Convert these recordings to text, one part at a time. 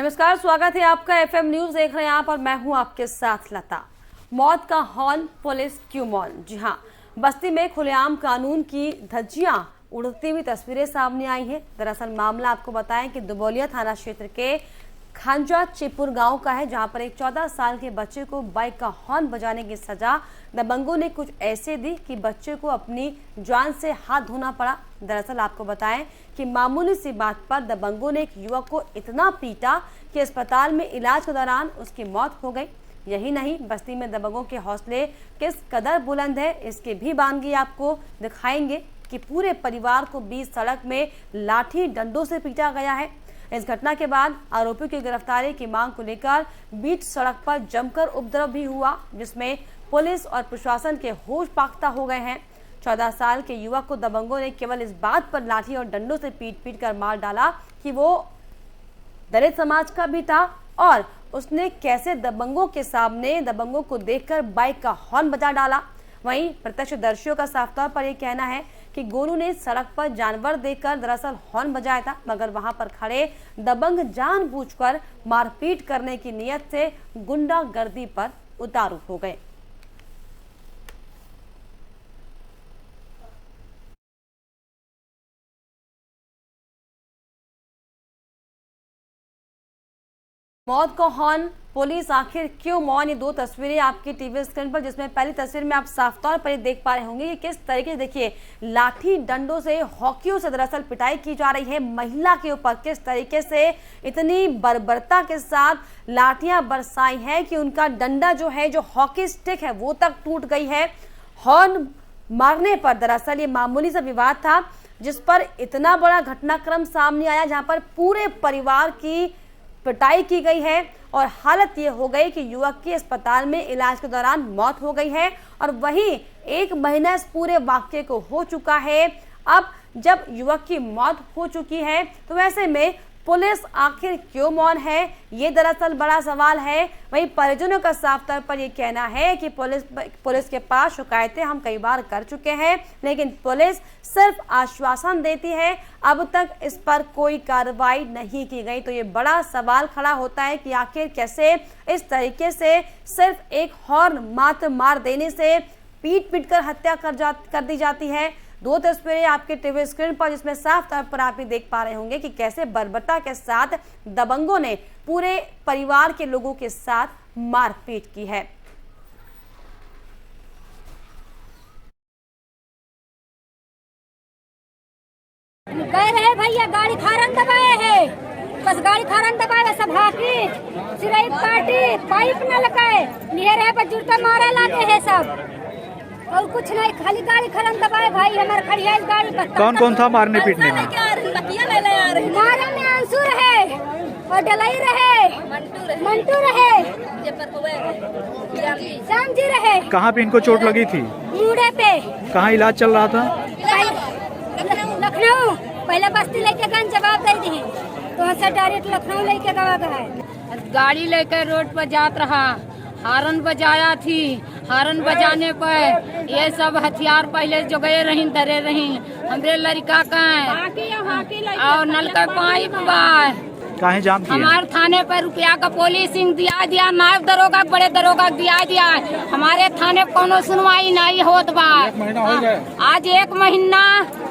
नमस्कार, स्वागत है आपका एफएम न्यूज देख रहे हैं आप और मैं हूं आपके साथ लता। मौत का हॉर्न, पुलिस क्यों मौन? जी हां, बस्ती में खुलेआम कानून की धज्जियां उड़ती हुई तस्वीरें सामने आई हैं। दरअसल मामला आपको बताएं कि दुबौलिया थाना क्षेत्र के खांजा चिपुर गांव का है, जहां पर एक 14 साल के बच्चे को बाइक का हॉर्न बजाने की सजा दबंगों ने कुछ ऐसे दी कि बच्चे को अपनी जान से हाथ धोना पड़ा। दरअसल आपको बताएं कि मामूली सी बात पर दबंगों ने एक युवक को इतना पीटा कि अस्पताल में इलाज के दौरान उसकी मौत हो गई। यही नहीं, बस्ती में दबंगों के हौसले किस कदर बुलंद है, इसके भी बानगी आपको दिखाएंगे कि पूरे परिवार को बीच सड़क में लाठी डंडों से पीटा गया है। इस घटना के बाद आरोपियों की गिरफ्तारी की मांग को लेकर बीच सड़क पर जमकर उपद्रव भी हुआ, जिसमें पुलिस और प्रशासन के होश पाख्ता हो गए हैं। 14 साल के युवक को दबंगों ने केवल इस बात पर लाठी और डंडों से पीट कर मार डाला कि वो दलित समाज का भी था और उसने कैसे दबंगों के सामने दबंगों को देखकर बाइक का हॉर्न बजा डाला। वहीं प्रत्यक्षदर्शियों का साफ तौर पर यह कहना है कि गोलू ने सड़क पर जानवर देखकर दरअसल हॉर्न बजाया था, मगर वहां पर खड़े दबंग जानबूझकर मारपीट करने की नियत से गुंडागर्दी पर उतारू हो गए। मौत का हॉर्न, पुलिस आखिर क्यों मौन? ये दो तस्वीरें आपकी टीवी स्क्रीन पर, जिसमें पहली तस्वीर में आप साफ तौर पर देख पा रहे होंगे कि किस तरीके से देखिए लाठी डंडों से, हॉकियों से दरअसल पिटाई की जा रही है महिला के ऊपर। किस तरीके से इतनी बर्बरता के साथ लाठियां बरसाई हैं कि उनका डंडा जो है, जो हॉकी स्टिक है, वो तक टूट गई है। हॉर्न मारने पर दरअसल ये मामूली सा विवाद था, जिस पर इतना बड़ा घटनाक्रम सामने आया, जहां पर पूरे परिवार की पिटाई की गई है और हालत ये हो गई कि युवक की अस्पताल में इलाज के दौरान मौत हो गई है। और वहीं 1 महीना इस पूरे वाक्य को हो चुका है। अब जब युवक की मौत हो चुकी है तो ऐसे में पुलिस आखिर क्यों मौन है, ये दरअसल बड़ा सवाल है। वहीं परिजनों का साफ तौर पर ये कहना है कि पुलिस के पास शिकायतें हम कई बार कर चुके हैं, लेकिन पुलिस सिर्फ आश्वासन देती है, अब तक इस पर कोई कार्रवाई नहीं की गई। तो ये बड़ा सवाल खड़ा होता है कि आखिर कैसे इस तरीके से सिर्फ एक हॉर्न मात्र मार देने से पीट कर हत्या कर दी जाती है। दो तस्वीरें आपके टीवी स्क्रीन पर, जिसमें साफ तौर पर आप ये देख पा रहे होंगे कि कैसे बर्बरता के साथ दबंगों ने पूरे परिवार के लोगों के साथ मारपीट की है। कह रहे भैया गाड़ी खारन दबाए है, बस गाड़ी खारन दबाए सब हाकी सिराई पार्टी पाइप न लगाए निहर है पर जुड़ता मारा लागे है सब, और कुछ नहीं, खाली गाड़ी खरन दबाए भाई हमारे खड़ी है गाड़ी पर। कौन कौन था मारने पीटने में? मारा में आंसू रहे और डलाई रहे, मंटू रहे, श्याम जी रहे। कहाँ पे इनको चोट लगी थी? मुड़े पे। कहाँ इलाज चल रहा था? लखनऊ। पहले बस्ती लेके गए, जवाब दे दी तो से डायरेक्ट लखनऊ लेके गवा गए। गाड़ी लेकर रोड पर जात रहा, हारन बजाया थी, हारन बजाने पर ये सब हथियार पहले जो गए रही डरे रही, हमरे लड़का का और नलका पाइप बा। काहे जाम किया? हमारे थाने पर रुपया का पॉलिसिंग दिया, नायब दरोगा बड़े दरोगा दिया, हमारे थाने कोनो सुनवाई नहीं होत बा। आज 1 महीना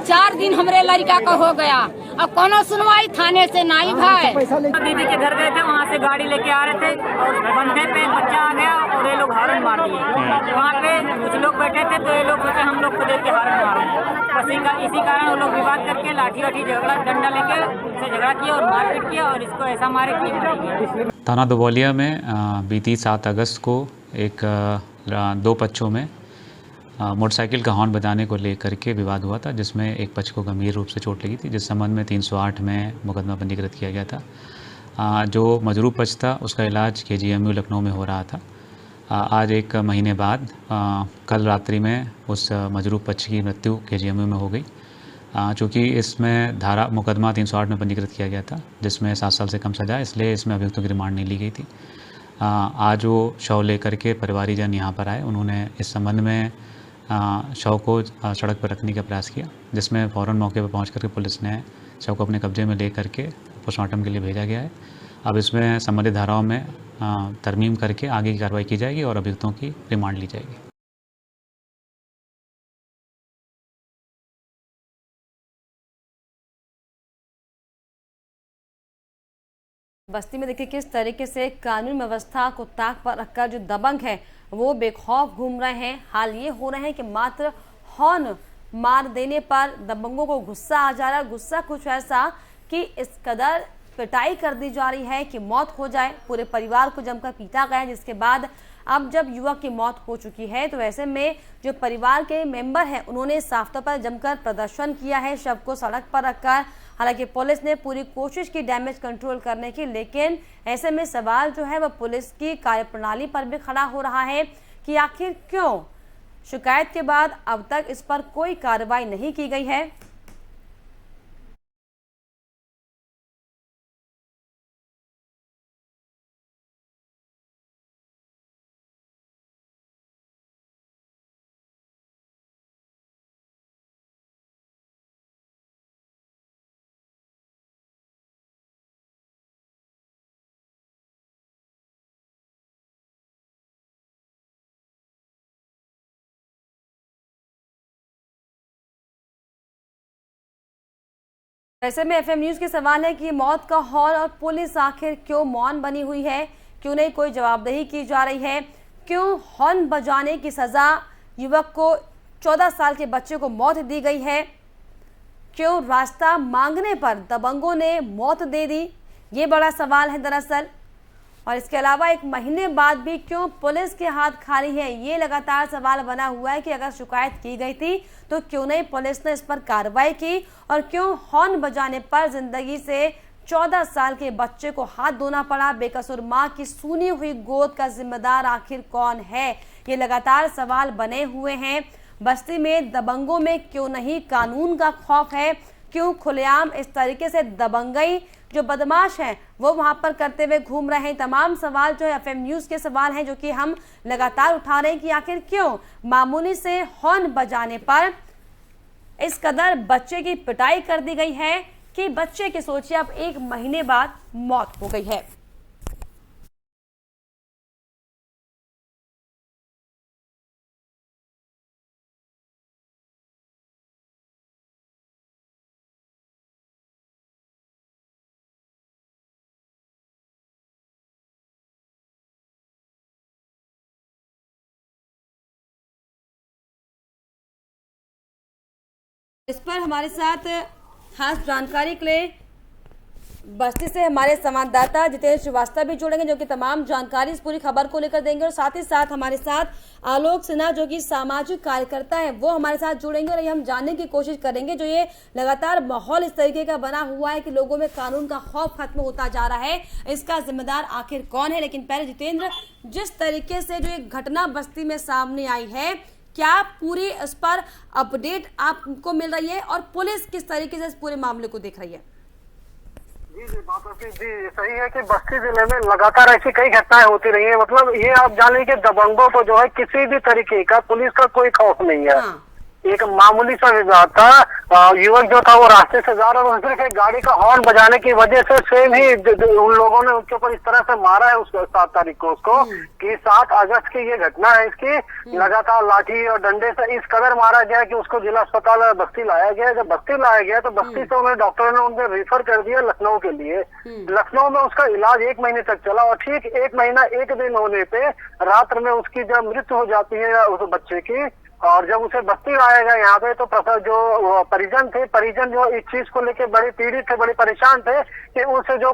4 दिन हमरे लड़का का हो गया, अब कोनो सुनवाई थाने से नहीं भाई। दीदी के घर गए थे, वहाँ से गाड़ी लेके आ रहे थे और बंधे पे बच्चा आ गया और ये लोग हारन मार दिए। वहाँ पे कुछ लोग बैठे थे तो ये लोग सोचे हम लोग को देख के हारन मारे, बस इसी कारण वो लोग विवाद करके लाठी झगड़ा डंडा लेके उनसे झगड़ा किया और मारपीट किया और इसको ऐसा मारे कि। थाना दुबौलिया में बीती 7 अगस्त को एक 2 पक्षों में मोटरसाइकिल का हॉर्न बजाने को लेकर के विवाद हुआ था, जिसमें एक पक्ष को गंभीर रूप से चोट लगी थी, जिस संबंध में 308 में मुकदमा पंजीकृत किया गया था। जो मजरूर पक्ष था उसका इलाज KGMU लखनऊ में हो रहा था। आज 1 महीने बाद कल रात्रि में उस मजरूर पक्ष की मृत्यु KGMU में हो गई। चूँकि इसमें मुकदमा 308 में पंजीकृत किया गया था, जिसमें 7 साल से कम सजा, इसलिए इसमें अभियुक्तों की रिमांड नहीं ली गई थी। आज वो शव लेकर के परिवारीजन यहाँ पर आए। उन्होंने इस संबंध में शव को सड़क पर रखने का प्रयास किया, जिसमें फ़ौरन मौके पर पहुँच करके पुलिस ने शव को अपने कब्जे में ले करके पोस्टमार्टम के लिए भेजा गया है। अब इसमें संबंधित धाराओं में तरमीम करके आगे की कार्रवाई की जाएगी और अभियुक्तों की रिमांड ली जाएगी। बस्ती में देखिए किस तरीके से कानून व्यवस्था को ताक पर रखकर जो दबंग है वो बेखौफ घूम रहे हैं। हाल ये हो रहे हैं कि मात्र हॉर्न मार देने पर दबंगों को गुस्सा आ जा रहा है। गुस्सा कुछ ऐसा कि इस कदर पिटाई कर दी जा रही है कि मौत हो जाए। पूरे परिवार को जमकर पीटा गया, जिसके बाद अब जब युवक की मौत हो चुकी है तो ऐसे में जो परिवार के मेंबर हैं उन्होंने साफ तौर पर जमकर प्रदर्शन किया है शव को सड़क पर रखकर। हालांकि पुलिस ने पूरी कोशिश की डैमेज कंट्रोल करने की, लेकिन ऐसे में सवाल जो है वह पुलिस की कार्यप्रणाली पर भी खड़ा हो रहा है कि आखिर क्यों शिकायत के बाद अब तक इस पर कोई कार्रवाई नहीं की गई है। ऐसे में एफएम न्यूज के सवाल है कि मौत का हॉल और पुलिस आखिर क्यों मौन बनी हुई है, क्यों नहीं कोई जवाबदेही की जा रही है, क्यों हॉर्न बजाने की सजा युवक को 14 साल के बच्चे को मौत दी गई है, क्यों रास्ता मांगने पर दबंगों ने मौत दे दी, ये बड़ा सवाल है दरअसल। और इसके अलावा 1 महीने बाद भी क्यों पुलिस के हाथ खाली है, ये लगातार सवाल बना हुआ है कि अगर शिकायत की गई थी तो क्यों नहीं पुलिस ने इस पर कार्रवाई की और क्यों हॉर्न बजाने पर जिंदगी से 14 साल के बच्चे को हाथ धोना पड़ा। बेकसूर मां की सूनी हुई गोद का जिम्मेदार आखिर कौन है, ये लगातार सवाल बने हुए हैं। बस्ती में दबंगों में क्यों नहीं कानून का खौफ है, क्यों खुलेआम इस तरीके से दबंगई जो बदमाश हैं वो वहां पर करते हुए घूम रहे हैं। तमाम सवाल जो है एफएम न्यूज के सवाल हैं जो कि हम लगातार उठा रहे हैं कि आखिर क्यों मामूली से हॉर्न बजाने पर इस कदर बच्चे की पिटाई कर दी गई है कि बच्चे की सोचिए अब 1 महीने बाद मौत हो गई है। इस पर हमारे साथ खास जानकारी के लिए बस्ती से हमारे संवाददाता जितेंद्र श्रीवास्तव भी जुड़ेंगे जो कि तमाम जानकारी इस पूरी खबर को लेकर देंगे और साथ ही साथ हमारे साथ आलोक सिन्हा जो कि सामाजिक कार्यकर्ता है वो हमारे साथ जुड़ेंगे और ये हम जानने की कोशिश करेंगे जो ये लगातार माहौल इस तरीके का बना हुआ है कि लोगों में कानून का खौफ खत्म होता जा रहा है, इसका जिम्मेदार आखिर कौन है। लेकिन पहले जितेंद्र, जिस तरीके से जो एक घटना बस्ती में सामने आई है, क्या पूरी इस पर अपडेट आपको मिल रही है और पुलिस किस तरीके से इस पूरे मामले को देख रही है? जी बात आपकी जी सही है कि बस्ती जिले में लगातार ऐसी कई घटनाएं होती रही है। मतलब ये आप जान लीजिए कि दबंगों को जो है किसी भी तरीके का पुलिस का कोई खौफ नहीं है। हाँ। एक मामूली सा विवाद था, युवक जो था वो रास्ते से जा रहा था, सिर्फ एक गाड़ी का हॉर्न बजाने की वजह से सेम ही उन लोगों ने उसके ऊपर इस तरह से मारा है उस 7 तारीख को उसको कि 7 अगस्त की ये घटना है। इसकी लगातार लाठी और डंडे से इस कदर मारा गया कि उसको जिला अस्पताल बस्ती लाया गया। जब बस्ती लाया गया तो बस्ती से उन्हें डॉक्टरों ने उनको रेफर कर दिया लखनऊ के लिए। लखनऊ में उसका इलाज 1 महीने तक चला और ठीक 1 महीना 1 दिन होने पे रात्र में उसकी जब मृत्यु हो जाती है उस बच्चे की और जब उसे बस्ती लाया गया यहाँ पे तो जो परिजन जो इस चीज को लेके बड़े पीड़ित थे, बड़े परेशान थे कि उसे जो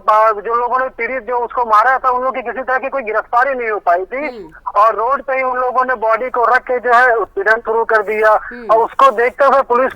लोगों ने पीड़ित जो उसको मारा था उन लोगों की किसी तरह की कोई गिरफ्तारी नहीं हो पाई थी और रोड पे ही उन लोगों ने बॉडी को रख के जो है उत्पीड़न शुरू कर दिया। और उसको देखते हुए पुलिस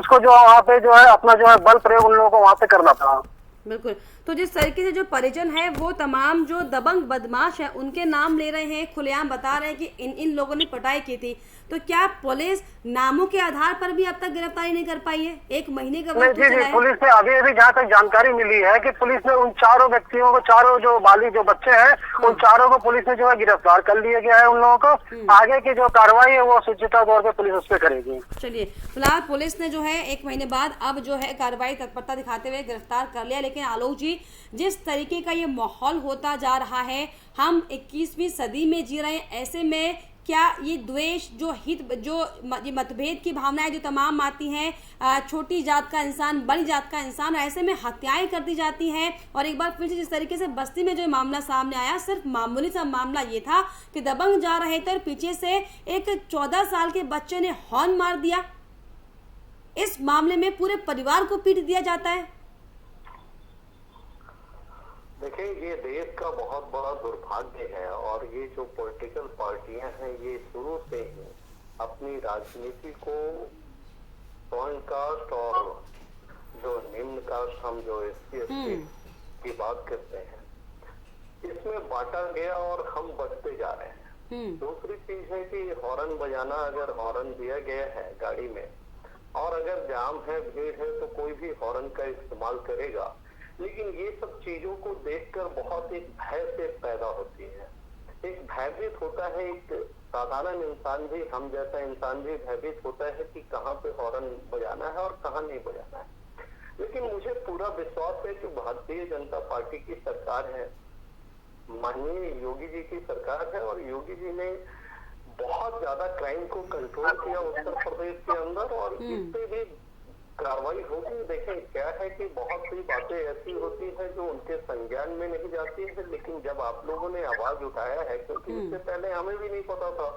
को जो वहाँ पे जो है अपना जो है बल प्रयोग उन लोगों को वहाँ पे करना पड़ा। बिल्कुल, तो जिस तरीके से जो परिजन है वो तमाम जो दबंग बदमाश है उनके नाम ले रहे हैं, खुलेआम बता रहे हैं कि इन लोगों ने पिटाई की थी, तो क्या पुलिस नामों के आधार पर भी अब तक गिरफ्तारी नहीं कर पाई है? 1 महीने का वक्त जी पुलिस ने अभी जहाँ तक जानकारी मिली है कि पुलिस ने उन 4 व्यक्तियों को, 4 जो बालिग जो बच्चे हैं उन 4 को पुलिस ने जो है गिरफ्तार कर लिया गया है। उन लोगों को आगे की जो कार्रवाई है वो सुचिता तौर पर पुलिस उस पर करेगी। चलिए, फिलहाल पुलिस ने जो है 1 महीने बाद अब जो है कार्रवाई तत्परता दिखाते हुए गिरफ्तार कर लिया। लेकिन आलोक जी, कि जिस तरीके का ये माहौल होता जा रहा है, हम 21वीं सदी में जी रहे हैं, ऐसे में क्या ये द्वेष, जो ये मतभेद की भावनाएं जो तमाम आती हैं, छोटी जात का इंसान बड़ी जात का इंसान, ऐसे में हत्याएं कर दी जाती हैं। और एक बार फिर से जिस तरीके से बस्ती में जो मामला सामने आया, सिर्फ मामूली सा मामला ये था कि दबंग जा रहे थे और पीछे से एक 14 साल के बच्चे ने हॉर्न मार दिया। इस मामले में पूरे परिवार को पीट दिया जाता है। देखिए, ये देश का बहुत बड़ा दुर्भाग्य है और ये जो पॉलिटिकल पार्टियां हैं ये शुरू से ही अपनी राजनीति को स्वर्ण कास्ट और जो निम्न कास्ट, हम जो SC/ST की बात करते हैं, इसमें बांटा गया और हम बचते जा रहे हैं। दूसरी चीज है कि हॉर्न बजाना, अगर हॉर्न दिया गया है गाड़ी में और अगर जाम है, भीड़ है, तो कोई भी हॉर्न का इस्तेमाल करेगा। लेकिन ये सब चीजों को देखकर बहुत एक भय से पैदा होती है, एक भयभीत होता है। एक साधारण इंसान भी, हम जैसा इंसान भी भयभीत होता है कि कहाँ पे हॉर्न बजाना है और कहाँ नहीं बजाना है। लेकिन मुझे पूरा विश्वास है कि भारतीय जनता पार्टी की सरकार है, माननीय योगी जी की सरकार है और योगी जी ने बहुत ज्यादा क्राइम को कंट्रोल किया उत्तर प्रदेश के अंदर और इस पे भी कार्रवाई होगी। देखें, क्या है कि बहुत सी बातें ऐसी होती है जो उनके संज्ञान में नहीं जाती है, लेकिन जब आप लोगों ने आवाज उठाया है, क्योंकि इससे पहले हमें भी नहीं पता था।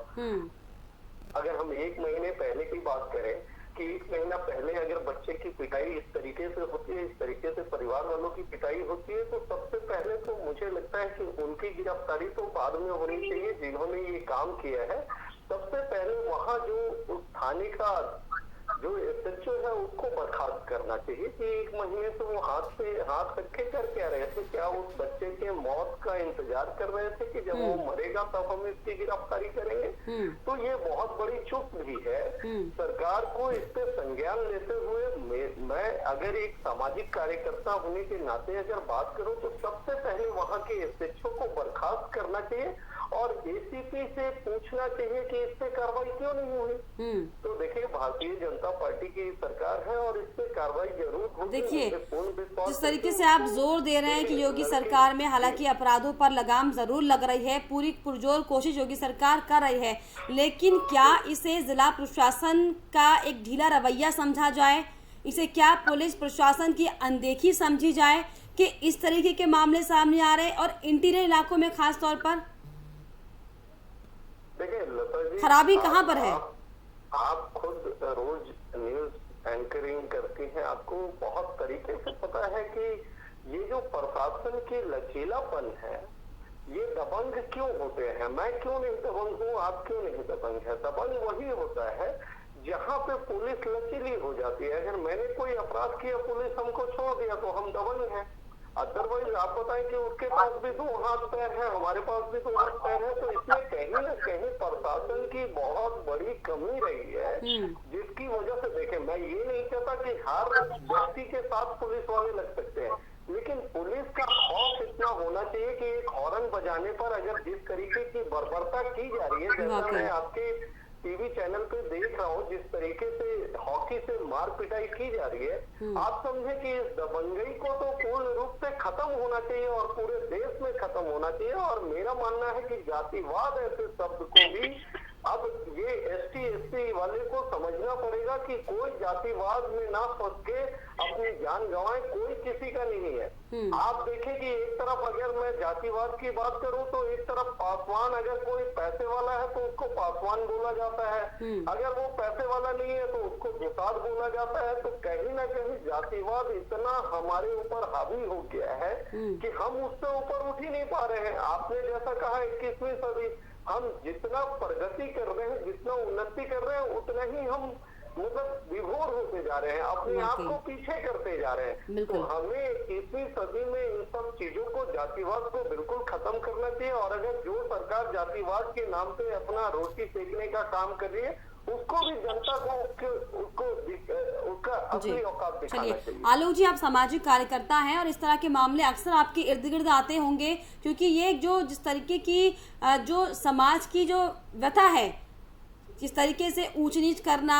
अगर हम 1 महीने पहले की बात करें कि 1 महीना पहले अगर बच्चे की पिटाई इस तरीके से होती है, इस तरीके से परिवार वालों की पिटाई होती है, तो सबसे पहले तो मुझे लगता है कि उनकी गिरफ्तारी तो बाद में होनी चाहिए जिन्होंने ये काम किया है। सबसे पहले वहाँ जो उस थाने का जो SHO है उसको बर्खास्त करना चाहिए कि 1 महीने से वो हाथ रखे कर क्या रहे थे? क्या उस बच्चे के मौत का इंतजार कर रहे थे कि जब वो मरेगा तब हम इसकी गिरफ्तारी करेंगे? तो ये बहुत बड़ी चूक भी है। सरकार को इस पे संज्ञान लेते हुए मैं अगर एक सामाजिक कार्यकर्ता होने के नाते अगर बात करूं तो सबसे पहले वहाँ के SHO को बर्खास्त करना चाहिए और ACP से पूछना चाहिए कि इस पे कार्रवाई क्यों नहीं हुई। तो देखिए, भारतीय जनता पार्टी की सरकार है और इस पे कार्रवाई जरूर होगी। देखिए, जिस तरीके से आप जोर दे रहे हैं कि योगी सरकार में हालांकि अपराधों पर लगाम जरूर लग रही है, पूरी पुरजोर कोशिश योगी सरकार कर रही है, लेकिन क्या इसे जिला प्रशासन का एक ढीला रवैया समझा जाए? इसे क्या पुलिस प्रशासन की अनदेखी समझी जाए कि इस तरीके के मामले सामने आ रहे हैं और इंटीरियर इलाकों में खास तौर पर? देखिए लता जी, खराबी कहाँ पर है? आप खुद रोज न्यूज एंकरिंग करती हैं, आपको बहुत तरीके से पता है कि ये जो प्रशासन की लचीलापन है, ये दबंग क्यों होते हैं? मैं क्यों नहीं दबंग हूँ, आप क्यों नहीं दबंग है? दबंग वही होता है जहाँ पे पुलिस लचीली हो जाती है। अगर मैंने कोई अपराध किया, पुलिस हमको छोड़ दिया तो हम दबंग हैं। अदरवाइज आप बताएं कि उसके पास भी 2 हाथ पैर है, हमारे पास भी 2 हाथ पैर है, तो इसमें कहीं ना कहीं प्रशासन की बहुत बड़ी कमी रही है, जिसकी वजह से देखें, मैं ये नहीं चाहता कि हर व्यक्ति के साथ पुलिस वाले लग सकते हैं, लेकिन पुलिस का खौफ इतना होना चाहिए कि एक हॉर्न बजाने पर अगर जिस तरीके की बर्बरता की जा रही है, जैसा मैं आपके टीवी चैनल पे देख रहा हूँ, जिस तरीके से हॉकी से मार पिटाई की जा रही है, आप समझे कि इस दबंगई को तो पूर्ण रूप से खत्म होना चाहिए और पूरे देश में खत्म होना चाहिए। और मेरा मानना है कि जातिवाद ऐसे शब्द को भी अब ये ST/ST वाले को समझना पड़ेगा कि कोई जातिवाद में ना फंस के अपनी जान गंवाए, कोई किसी का नहीं है। आप देखें कि एक तरफ अगर मैं जातिवाद की बात करूं तो एक तरफ पासवान, अगर कोई पैसे वाला है तो उसको पासवान बोला जाता है, अगर वो पैसे वाला नहीं है तो उसको दुसाद बोला जाता है। तो कहीं ना कहीं जातिवाद इतना हमारे ऊपर हावी हो गया है कि हम उससे ऊपर उठ ही नहीं पा रहे हैं। आपने जैसा कहा 21वीं सदी, हम जितना प्रगति कर रहे हैं, जितना उन्नति कर रहे हैं, उतना ही हम मतलब विभोर होते जा रहे हैं, अपने आप को पीछे करते जा रहे हैं। तो हमें 21वीं सदी में इन सब चीजों को, जातिवाद को बिल्कुल खत्म करना चाहिए। और अगर जो सरकार जातिवाद के नाम पे अपना रोटी सेकने का काम कर रही है, उसको भी जनता को उसका असली औकात दिखाना चाहिए। आलोक जी, आप सामाजिक कार्यकर्ता हैं और इस तरह के मामले अक्सर आपके इर्द गिर्द आते होंगे, क्योंकि ये जो जिस तरीके की जो समाज की जो व्यथा है, जिस तरीके से ऊंच नीच करना,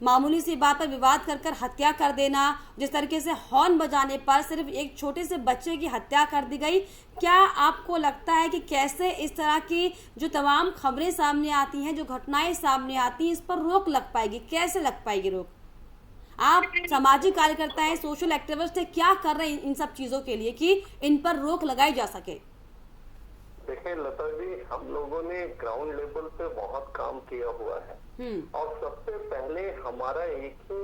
मामूली सी बात पर विवाद कर हत्या कर देना, जिस तरीके से हॉर्न बजाने पर सिर्फ एक छोटे से बच्चे की हत्या कर दी गई। क्या आपको लगता है कि कैसे इस तरह की जो तमाम खबरें सामने आती हैं, जो घटनाएं सामने आती हैं, इस पर रोक लग पाएगी? कैसे लग पाएगी रोक? आप सामाजिक कार्यकर्ता हैं, सोशल एक्टिविस्ट हैं, क्या कर रहे हैं इन सब चीजों के लिए कि इन पर रोक लगाई जा सके? देखिए लता जी, हम लोगों ने ग्राउंड लेवल पे बहुत काम किया हुआ है और सबसे पहले हमारा एक ही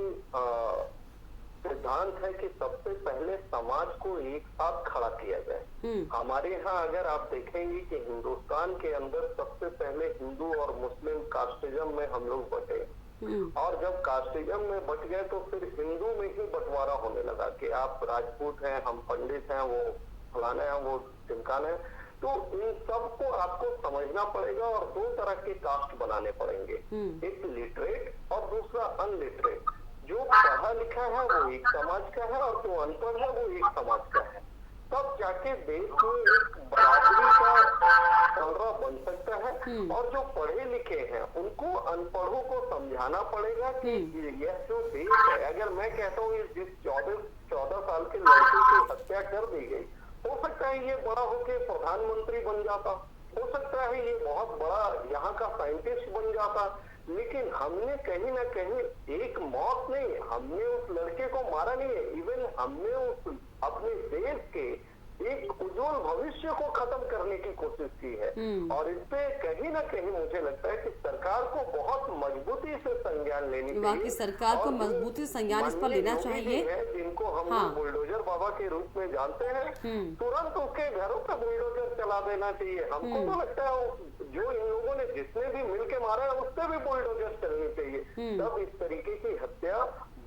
सिद्धांत है कि सबसे पहले समाज को एक साथ खड़ा किया जाए। हमारे यहाँ अगर आप देखेंगे कि हिंदुस्तान के अंदर सबसे पहले हिंदू और मुस्लिम कास्टिज्म में हम लोग बटे और जब कास्टिज्म में बट गए तो फिर हिंदू में ही बंटवारा होने लगा कि आप राजपूत हैं, हम पंडित हैं, वो फलाना है, वो टिमकाना है। तो इन सब को आपको समझना पड़ेगा और दो तरह के कास्ट बनाने पड़ेंगे, एक लिटरेट और दूसरा अनलिटरेट। जो पढ़ा लिखा है वो एक समाज का है और जो अनपढ़ है वो एक समाज का है। तब जाके देश में एक बराबरी का कमरा बन सकता है और जो पढ़े लिखे हैं उनको अनपढ़ों को समझाना पड़ेगा कि यह जो देश है, अगर मैं कहता हूँ जिस 14 साल के लड़के की हत्या कर दी गई, हो सकता है ये बड़ा होके प्रधानमंत्री बन जाता, हो सकता है ये बहुत बड़ा यहाँ का साइंटिस्ट बन जाता, लेकिन हमने कहीं ना कहीं एक मौत नहीं, हमने उस लड़के को मारा नहीं है, इवन हमने उस अपने देश के एक उज्जवल भविष्य को खत्म करने की कोशिश की है। और इस पे कहीं ना कहीं मुझे लगता है कि सरकार को बहुत मजबूती से संज्ञान लेनी चाहिए। वाकई सरकार को मजबूती से संज्ञान इस पर लेना चाहिए। जिनको हम बुलडोजर बाबा के रूप में जानते हैं, तुरंत उसके घरों पे बुलडोजर चला देना चाहिए। हमको तो लगता है जो इन लोगों ने जिसने भी मिल के मारा है उस पर भी बुलडोजर चलनी चाहिए। तब इस तरीके की हत्या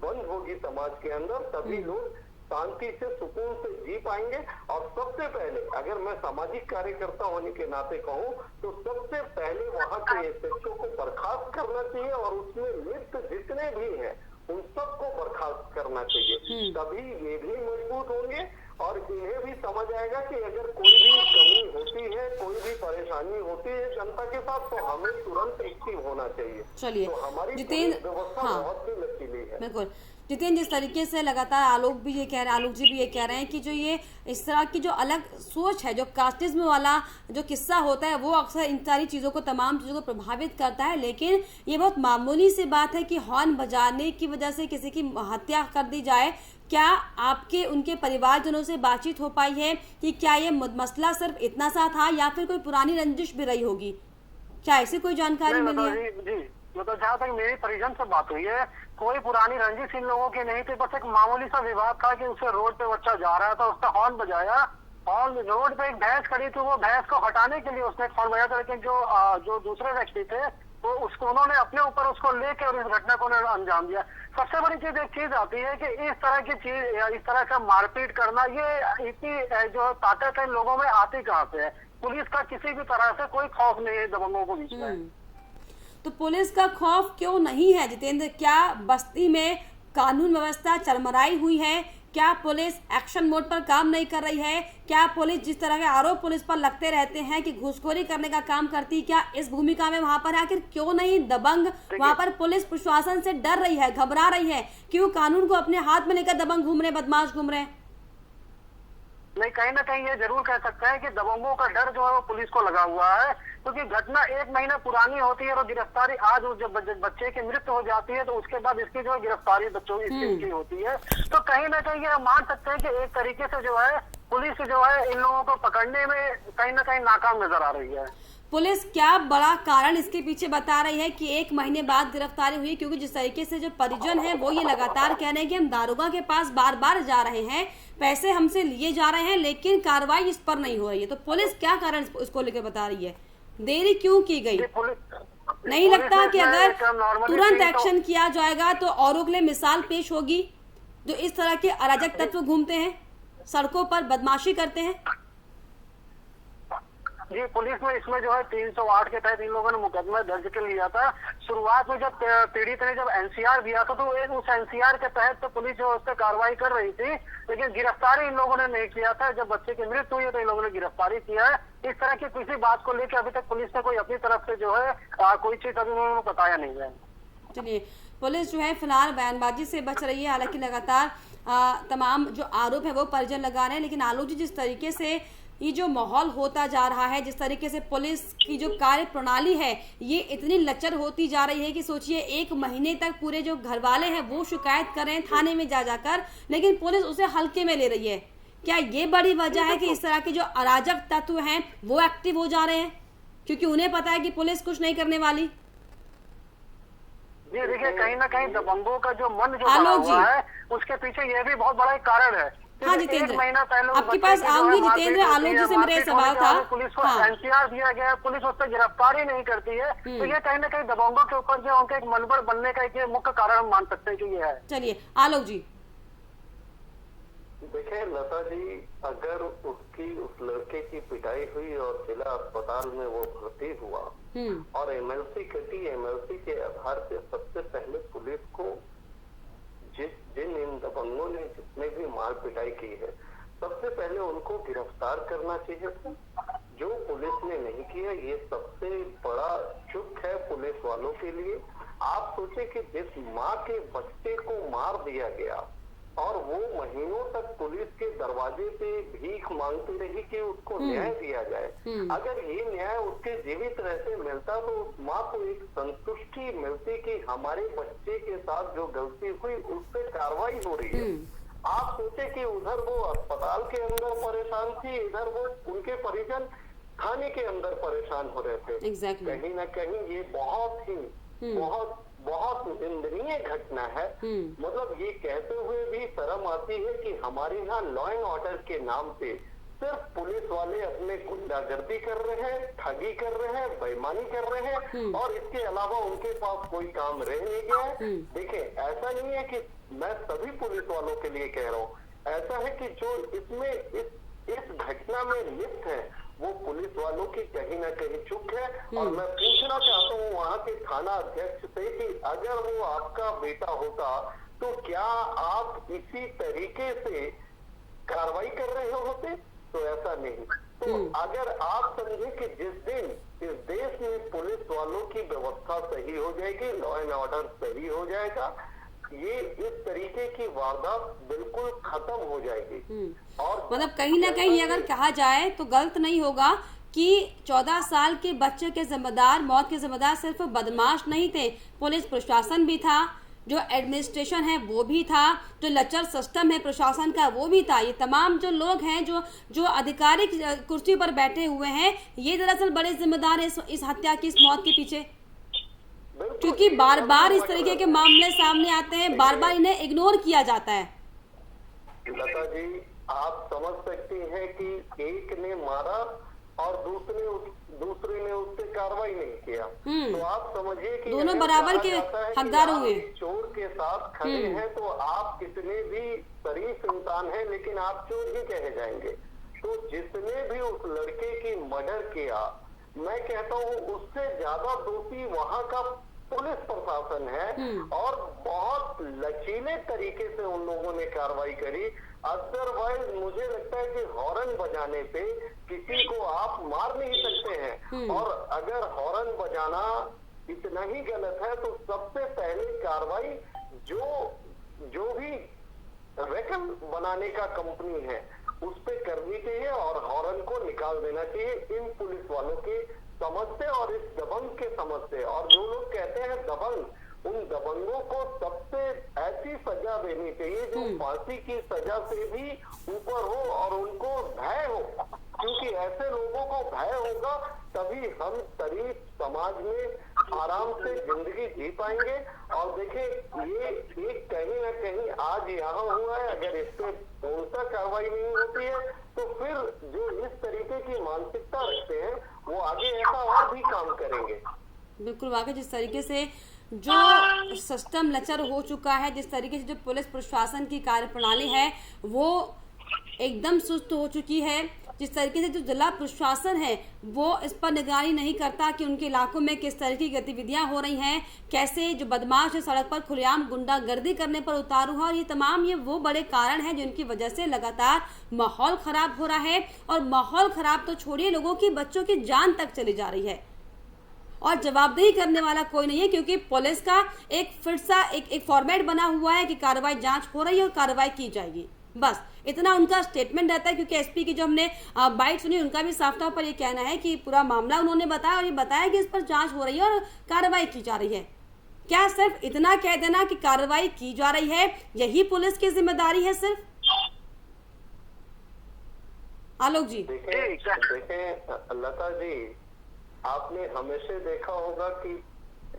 बंद होगी समाज के अंदर, तभी लोग शांति से सुकून से जी पाएंगे। और सबसे पहले अगर मैं सामाजिक कार्यकर्ता होने के नाते कहूँ तो सबसे पहले वहाँ के एसएचओ को बर्खास्त करना चाहिए और उसमें लिप्त जितने भी हैं उन सबको बर्खास्त करना चाहिए। तभी ये भी मजबूत होंगे और इन्हें भी समझ आएगा कि अगर कोई भी कमी होती है, कोई भी परेशानी होती है जनता के साथ, तो हमें तुरंत एक्टिव होना चाहिए। चलिए तो हमारी व्यवस्था बहुत ही लचीली है। बिल्कुल जितेंद्र, जिस तरीके से लगातार आलोक जी भी ये कह रहे हैं कि जो ये इस तरह की जो अलग सोच है, जो कास्टिज्म वाला जो किस्सा होता है, वो अक्सर इन सारी चीज़ों को, तमाम चीज़ों को प्रभावित करता है। लेकिन ये बहुत मामूली सी बात है कि हॉर्न बजाने की वजह से किसी की हत्या कर दी जाए। क्या आपके उनके परिवारजनों से बातचीत हो पाई है कि क्या ये मसला सिर्फ इतना सा था या फिर कोई पुरानी रंजिश भी रही होगी? क्या ऐसी कोई जानकारी मिली है? जी, मतलब जहाँ तक मेरी परिजन से बात हुई है, कोई पुरानी रंजिश इन लोगों की नहीं थी। बस एक मामूली सा विवाद था कि उससे रोड पे बच्चा जा रहा था, उसका हॉर्न बजाया और रोड पे एक भैंस खड़ी थी, वो भैंस को हटाने के लिए उसने हॉर्न बजाया था। लेकिन जो दूसरे व्यक्ति थे वो उसको उन्होंने अपने ऊपर उसको लेके और इस घटना को अंजाम दिया। सबसे बड़ी चीज एक चीज आती है कि इस तरह की चीज, इस तरह का मारपीट करना, ये इतनी जो ताकत है इन लोगों में आती कहाँ से है? पुलिस का किसी भी तरह से कोई खौफ नहीं है दबंगों को बीच में। तो पुलिस का खौफ क्यों नहीं है जितेंद्र? क्या बस्ती में कानून व्यवस्था चरमराई हुई है? क्या पुलिस एक्शन मोड पर काम नहीं कर रही है? क्या पुलिस जिस तरह के आरोप पुलिस पर लगते रहते हैं कि घूसखोरी करने का काम करती, क्या इस भूमिका में वहां पर आखिर क्यों नहीं दबंग? वहां पर पुलिस प्रशासन से डर रही है, घबरा रही है, क्यों कानून को अपने हाथ में लेकर दबंग घूम रहे, बदमाश घूम रहे? नहीं, कहीं ना कहीं ये जरूर कह सकते हैं कि दबंगों का डर जो है वो पुलिस को लगा हुआ है, क्योंकि घटना 1 महीना पुरानी होती है और गिरफ्तारी आज जब बच्चे की मृत्यु हो जाती है तो उसके बाद इसकी जो गिरफ्तारी बच्चों की होती है। तो कहीं ना कहीं ये मान सकते हैं कि एक तरीके से जो है पुलिस जो है इन लोगों को पकड़ने में कहीं ना कहीं नाकाम नजर आ रही है। पुलिस क्या बड़ा कारण इसके पीछे बता रही है कि 1 महीने बाद गिरफ्तारी हुई? क्योंकि जिस तरीके से जो परिजन है वो ये लगातार कह रहे हैं कि हम दारोगा के पास बार बार जा रहे हैं, पैसे हमसे लिए जा रहे हैं, लेकिन कार्रवाई इस पर नहीं हो रही है। तो पुलिस क्या कारण इसको लेकर बता रही है? देरी क्यों की गई? नहीं लगता कि अगर तुरंत एक्शन किया जाएगा तो औरों के लिए मिसाल पेश होगी जो इस तरह के अराजक तत्व घूमते हैं, सड़कों पर बदमाशी करते हैं? जी, पुलिस में इसमें जो है 308 के तहत इन लोगों ने मुकदमा दर्ज कर लिया था। शुरुआत में जब पीड़ित ने जब एनसीआर दिया था तो उस एनसीआर के तहत तो पुलिस जो उस पर कार्रवाई कर रही थी, लेकिन गिरफ्तारी इन लोगों ने नहीं किया था। जब बच्चे की मृत्यु हुई है तो इन लोगों ने गिरफ्तारी किया है। इस तरह की किसी बात को लेकर अभी तक पुलिस ने कोई अपनी तरफ से जो है कोई चीज अभी उन्होंने बताया नहीं है। चलिए, पुलिस जो है फिलहाल बयानबाजी से बच रही है, हालांकि लगातार तमाम जो आरोप है वो परिजन लगा रहे हैं। लेकिन आलोक जी, जिस तरीके से ये जो माहौल होता जा रहा है, जिस तरीके से पुलिस की जो कार्य प्रणाली है ये इतनी लचर होती जा रही है कि सोचिए 1 महीने तक पूरे जो घर वाले हैं वो शिकायत कर रहे हैं थाने में जा जाकर, लेकिन पुलिस उसे हल्के में ले रही है। क्या ये बड़ी वजह है कि इस तरह के जो अराजक तत्व हैं वो एक्टिव हो जा रहे हैं, क्योंकि उन्हें पता है कि पुलिस कुछ नहीं करने वाली? जी देखिए, कहीं ना कहीं दबंगों का जो मन जो बना हुआ है उसके पीछे ये भी बहुत बड़ा एक कारण है। हाँ जितेंद्र, 1 महीना पहले आपके पास आऊंगी जितेंद्र। आलोक जी से मेरा सवाल था, पुलिस को एनसीआर दिया गया, पुलिस उस पर गिरफ्तारी नहीं करती है, तो ये कहीं ना कहीं दबंगों के ऊपर जो उनके एक मनोबल बनने का एक मुख्य कारण हम मान सकते हैं कि ये है। चलिए आलोक जी। देखिए लता जी, अगर उस लड़के की पिटाई हुई और जिला अस्पताल में वो भर्ती हुआ और एमएलसी कटी, एमएलसी के आधार पे सबसे पहले पुलिस को जिन इन दबंगों ने जितने भी मार पिटाई की है सबसे पहले उनको गिरफ्तार करना चाहिए था, जो पुलिस ने नहीं किया। ये सबसे बड़ा चूक है पुलिस वालों के लिए। आप सोचे कि जिस माँ के बच्चे को मार दिया गया और वो महीनों तक पुलिस के दरवाजे पे भीख मांगती रही कि उसको न्याय दिया जाए। अगर ये न्याय उसके जीवित रहते मिलता तो उस माँ को एक संतुष्टि मिलती कि हमारे बच्चे के साथ जो गलती हुई उस पर कार्रवाई हो रही है। आप सोचे कि उधर वो अस्पताल के अंदर परेशान थी, इधर वो उनके परिजन थाने के अंदर परेशान हो रहे थे। कहीं ना कहीं ये बहुत निंदनीय घटना है। मतलब ये कहते हुए भी शर्म आती है कि हमारे यहाँ लॉ एंड ऑर्डर के नाम पे सिर्फ पुलिस वाले अपने गुंडागर्दी कर रहे हैं, ठगी कर रहे हैं, बेईमानी कर रहे हैं और इसके अलावा उनके पास कोई काम रह नहीं गया है। देखिए, ऐसा नहीं है कि मैं सभी पुलिस वालों के लिए कह रहा हूँ, ऐसा है कि जो इसमें इस घटना में लिप्त है वो पुलिस वालों की कहीं ना कहीं चूक है। और मैं पूछना चाहता हूँ वहाँ के थाना अध्यक्ष से कि अगर वो आपका बेटा होता तो क्या आप इसी तरीके से कार्रवाई कर रहे होते? तो ऐसा नहीं। तो अगर आप समझे कि जिस दिन इस देश में पुलिस वालों की व्यवस्था सही हो जाएगी, लॉ एंड ऑर्डर सही हो जाएगा, ये इस तरीके की वारदात बिल्कुल खत्म हो जाएगी। और मतलब कहीं ना कहीं अगर कहा जाए तो गलत नहीं होगा कि 14 साल के बच्चे के जिम्मेदार, मौत के जिम्मेदार सिर्फ बदमाश नहीं थे, पुलिस प्रशासन भी था, जो एडमिनिस्ट्रेशन है वो भी था, जो लचर सिस्टम है प्रशासन का वो भी था। ये तमाम जो लोग हैं जो आधिकारिक कुर्सी पर बैठे हुए हैं, ये दरअसल बड़े जिम्मेदार है इस हत्या की, इस मौत के पीछे। क्योंकि बार बार इस तरीके के मामले सामने आते हैं, बार बार इन्हें इग्नोर किया जाता है। लता जी, आप समझ सकती हैं कि एक ने मारा और दूसरे ने उस पर कार्रवाई नहीं किया, तो आप समझिए कि दोनों बराबर के हकदार हुए। चोर के साथ खड़े हैं तो आप कितने भी शरीफ इंसान हैं लेकिन आप चोर ही कहे जाएंगे। तो जिसने भी उस लड़के की मर्डर किया, मैं कहता हूँ उससे ज्यादा दोषी वहाँ का पुलिस प्रशासन है और बहुत लचीले तरीके से उन लोगों ने कार्रवाई करी। अदरवाइज मुझे लगता है कि हॉर्न बजाने पे किसी को आप मार नहीं सकते हैं, और अगर हॉर्न बजाना इतना ही गलत है तो सबसे पहले कार्रवाई जो भी रकम बनाने का कंपनी है उस पे करनी चाहिए और हॉर्न को निकाल देना चाहिए इन पुलिस वालों के समझ से और इस दबंग के समझ से। और जो लोग कहते हैं दबंग, उन दबंगों को सबसे ऐसी सजा देनी चाहिए जो फांसी की सजा से भी ऊपर हो और उनको भय हो, क्योंकि ऐसे लोगों को भय होगा तभी हम शरीफ समाज में आराम से जिंदगी जी पाएंगे। और देखिए, ये एक कहीं ना कहीं आज यहाँ हुआ है, अगर इस पे पूर्णतः कार्रवाई नहीं होती है तो फिर जो इस तरीके की मानसिकता रखते हैं वो आगे ऐसा और भी काम करेंगे। बिल्कुल, वाकई जिस तरीके से जो सिस्टम लचर हो चुका है, जिस तरीके से जो पुलिस प्रशासन की कार्यप्रणाली है वो एकदम सुस्त हो चुकी है, जिस तरीके से जो जिला प्रशासन है वो इस पर निगरानी नहीं करता कि उनके इलाकों में किस तरह की गतिविधियां हो रही हैं, कैसे जो बदमाश है सड़क पर खुलेआम गुंडागर्दी करने पर उतारू है। और ये तमाम वो बड़े कारण हैं जिनकी वजह से लगातार माहौल खराब हो रहा है। और माहौल खराब तो छोड़िए, लोगों की, बच्चों की जान तक चली जा रही है। और जवाबदेही करने वाला कोई नहीं है, क्योंकि पुलिस का एक फिर सा एक फॉर्मेट बना हुआ है कि कार्रवाई जांच हो रही है और कार्रवाई की जाएगी, बस इतना उनका स्टेटमेंट रहता है। क्योंकि एसपी की जो हमने बाइट सुनी, उनका भी साफ तौर पर ये कहना है कि पूरा मामला उन्होंने बताया और ये बताया कि इस पर जांच हो रही है और कार्रवाई की जा रही है। क्या सिर्फ इतना कह देना कि कार्रवाई की जा रही है यही पुलिस की जिम्मेदारी है सिर्फ? आलोक जी देखें लता जी, आपने हमेशा देखा होगा कि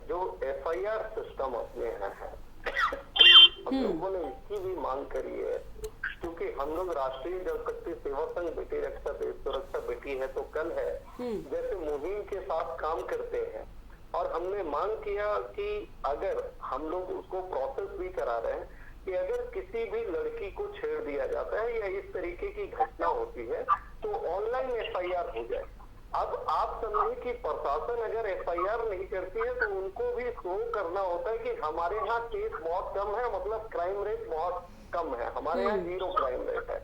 जो एफआईआर सिस्टम अपने यहाँ है, हम लोगों ने इसकी भी मांग करी है, क्योंकि हम लोग राष्ट्रीय जल शक्ति सेवा संघ बेटी रक्षा देश सुरक्षा बेटी है तो कल है जैसे मुहिम के साथ काम करते हैं, और हमने मांग किया कि अगर हम लोग उसको प्रोसेस भी करा रहे हैं कि अगर किसी भी लड़की को छेड़ दिया जाता है या इस तरीके की घटना होती है तो ऑनलाइन एफआईआर हो जाए। अब आप समझिए कि प्रशासन अगर एफआईआर नहीं करती है तो उनको भी शो करना होता है कि हमारे यहाँ केस बहुत कम है, मतलब क्राइम रेट बहुत कम है, हमारे यहाँ 0 क्राइम रेट है।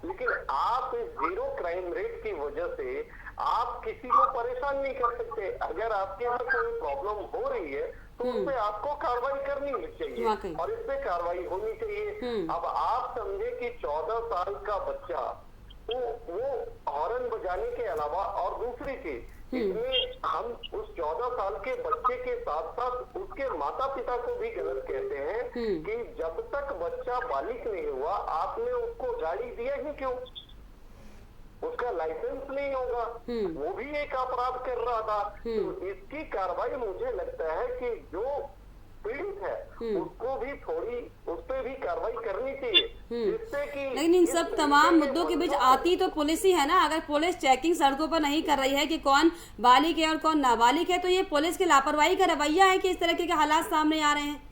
लेकिन आप इस 0 क्राइम रेट की वजह से आप किसी को परेशान नहीं कर सकते। अगर आपके यहाँ कोई प्रॉब्लम हो रही है तो उस पे आपको कार्रवाई करनी चाहिए और इस पे कार्रवाई होनी चाहिए। अब आप समझे कि 14 साल का बच्चा तो वो हॉर्न बजाने के अलावा और दूसरी चीज इसमें हम उस 14 साल के बच्चे के साथ साथ उसके माता पिता को भी गलत कहते हैं कि जब तक बच्चा बालिग नहीं हुआ आपने उसको गाड़ी दिया ही क्यों? उसका लाइसेंस नहीं होगा, वो भी एक अपराध कर रहा था। तो इसकी कार्रवाई मुझे लगता है कि जो पीड़ित है उसको भी थोड़ी उस पर भी कार्रवाई करनी चाहिए, जिससे कि लेकिन इन सब तमाम मुद्दों के बीच आती तो पुलिस ही है ना। अगर पुलिस चेकिंग सड़कों पर नहीं कर रही है कि कौन बालिग है और कौन नाबालिग है, तो ये पुलिस की लापरवाही का रवैया है कि इस तरह के हालात सामने आ रहे हैं।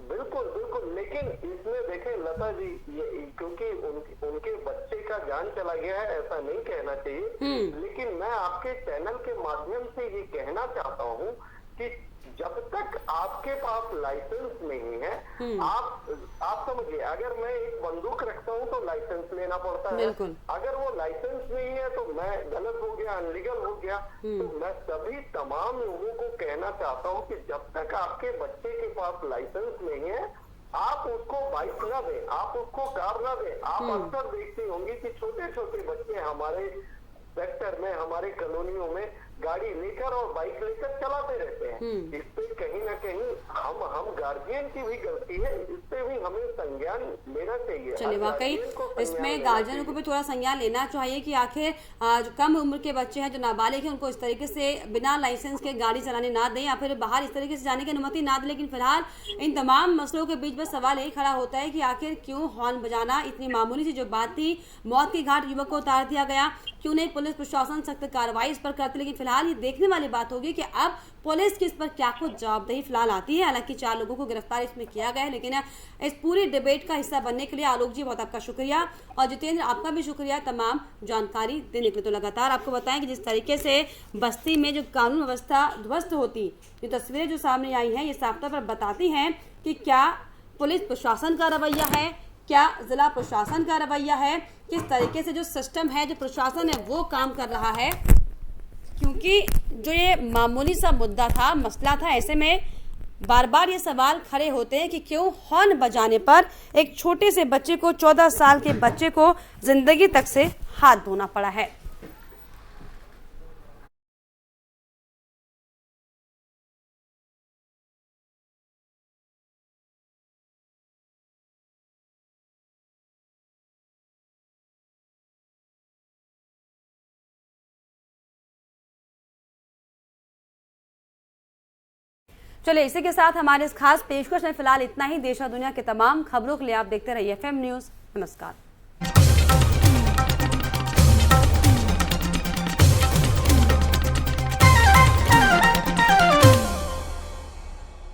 बिल्कुल बिल्कुल, लेकिन इसमें देखें लता जी, क्योंकि उनके बच्चे का जान चला गया है ऐसा नहीं कहना चाहिए, लेकिन मैं आपके चैनल के माध्यम से ये कहना चाहता हूँ कि जब तक आपके पास लाइसेंस नहीं है, आप समझिए, अगर मैं एक बंदूक रखता हूँ तो लाइसेंस लेना पड़ता है। अगर वो लाइसेंस नहीं है तो मैं गलत हो गया, अनलीगल हो गया। तो मैं सभी तमाम लोगों को कहना चाहता हूँ कि जब तक आपके बच्चे के पास लाइसेंस नहीं है आप उसको बाइक ना दें, आप उसको कार ना दें। आप अक्सर देखते होंगे कि छोटे छोटे बच्चे हमारे सेक्टर में, हमारे कॉलोनियों में गाड़ी लेकर और बाइक लेकर चलाते रहते हैं। इस पे कहीं ना कहीं हम गार्जियन की भी गलती है, इस पे भी हमें संज्ञान लेना चाहिए। चलिए, वाकई इसमें गार्जियन को भी थोड़ा संज्ञान लेना चाहिए कि आखिर जो कम उम्र के बच्चे हैं, जो नाबालिग हैं, उनको इस तरीके से बिना लाइसेंस के गाड़ी चलाने ना दें या फिर बाहर इस तरीके से जाने की अनुमति ना दें। लेकिन फिलहाल इन तमाम मसलों के बीच में सवाल यही खड़ा होता है कि आखिर क्यों हॉर्न बजाना, इतनी मामूली सी जो बात थी, मौत के घाट युवक को उतार दिया गया, क्यों नहीं पुलिस प्रशासन सख्त कार्रवाई इस पर करती। लेकिन फिलहाल ये देखने वाली बात होगी कि अब पुलिस की इस पर क्या कुछ जवाबदेही फिलहाल आती है। हालांकि 4 लोगों को गिरफ्तार इसमें किया गया है, लेकिन इस पूरी डिबेट का हिस्सा बनने के लिए आलोक जी बहुत आपका शुक्रिया, और जितेंद्र आपका भी शुक्रिया तमाम जानकारी देने के लिए। तो लगातार आपको बताएं कि जिस तरीके से बस्ती में जो कानून व्यवस्था ध्वस्त होती, ये तस्वीरें जो सामने आई हैं, ये साफ तौर पर बताती हैं कि क्या पुलिस प्रशासन का रवैया है, क्या जिला प्रशासन का रवैया है, किस तरीके से जो सिस्टम है, जो प्रशासन है, वो काम कर रहा है। क्योंकि जो ये मामूली सा मुद्दा था, मसला था, ऐसे में बार बार ये सवाल खड़े होते हैं कि क्यों हॉर्न बजाने पर एक छोटे से बच्चे को, 14 साल के बच्चे को जिंदगी तक से हाथ धोना पड़ा है। चलिए, इसी के साथ हमारे इस खास पेशकश में फिलहाल इतना ही। देश और दुनिया के तमाम खबरों के लिए आप देखते रहिए FM न्यूज़। नमस्कार।